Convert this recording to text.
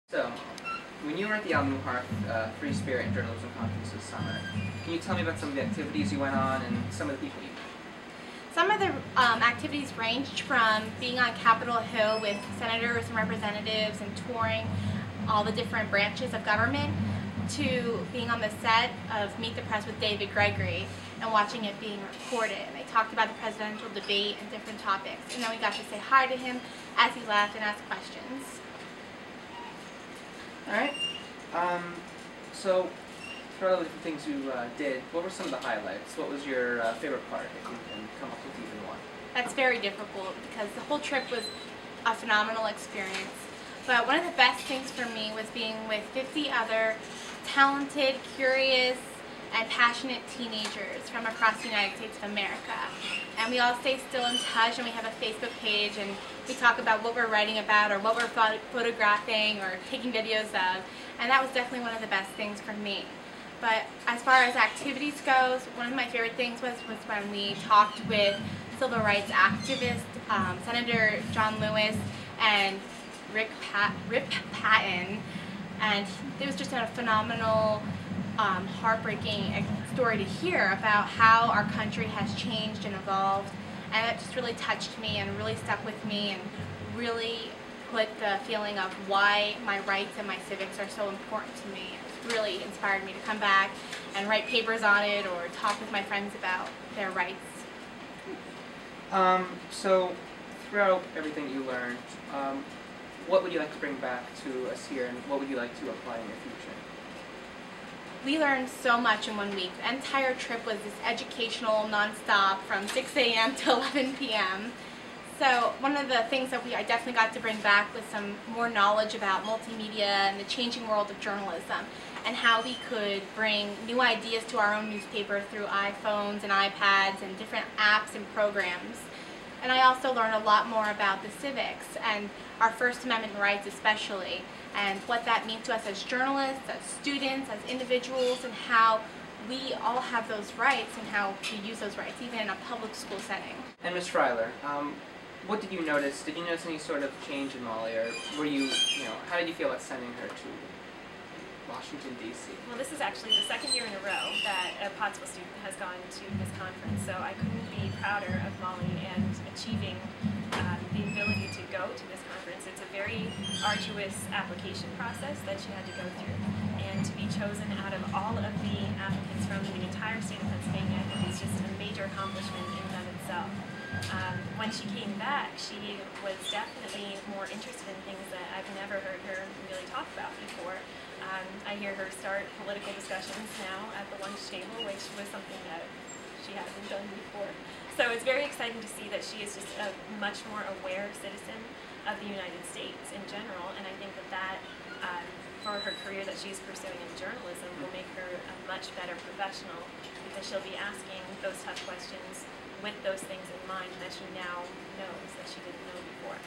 So, when you were at the Neuharth Free Spirit and Journalism Conference this summer, can you tell me about some of the activities you went on and some of the people you met? Some of the activities ranged from being on Capitol Hill with senators and representatives and touring all the different branches of government, to being on the set of Meet the Press with David Gregory and watching it being recorded. They talked about the presidential debate and different topics, and then we got to say hi to him as he left and ask questions. Alright, so for all the different things you did, what were some of the highlights? What was your favorite part, if you can come up with even one? That's very difficult because the whole trip was a phenomenal experience. But one of the best things for me was being with 50 other talented, curious, and passionate teenagers from across the United States of America. And we all stay still in touch, and we have a Facebook page, and we talk about what we're writing about or what we're photographing or taking videos of. And that was definitely one of the best things for me. But as far as activities goes, one of my favorite things was when we talked with civil rights activist Senator John Lewis and Rip Patton, and it was just a phenomenal, heartbreaking story to hear about how our country has changed and evolved, and it just really touched me and really stuck with me and really put the feeling of why my rights and my civics are so important to me. It really inspired me to come back and write papers on it or talk with my friends about their rights. So throughout everything you learned, what would you like to bring back to us here, and what would you like to apply in your future? We learned so much in 1 week. The entire trip was this educational nonstop from 6 a.m. to 11 p.m. So one of the things that I definitely got to bring back was some more knowledge about multimedia and the changing world of journalism, and how we could bring new ideas to our own newspaper through iPhones and iPads and different apps and programs. And I also learned a lot more about the civics and our First Amendment rights especially, and what that means to us as journalists, as students, as individuals, and how we all have those rights and how to use those rights even in a public school setting. And Ms. Freiler, what did you notice? Did you notice any sort of change in Molly, or were you, how did you feel about sending her to Washington, D.C.? Well, this is actually the second year in a row that a Pottsville student has gone to this conference, so I couldn't be prouder of Molly and achieving the ability to go to this conference. It's a very arduous application process that she had to go through, and to be chosen out of all of the applicants from the entire state of Pennsylvania is just a major accomplishment in and of itself. When she came back, she was definitely more interested in things that I've never heard her really talk about before. I hear her start political discussions now at the lunch table, which was something that she hasn't done before. So it's very exciting to see that she is just a much more aware citizen of the United States in general, and I think that for her career that she's pursuing in journalism will make her a much better professional, because she'll be asking those tough questions with those things in mind that she now knows that she didn't know before.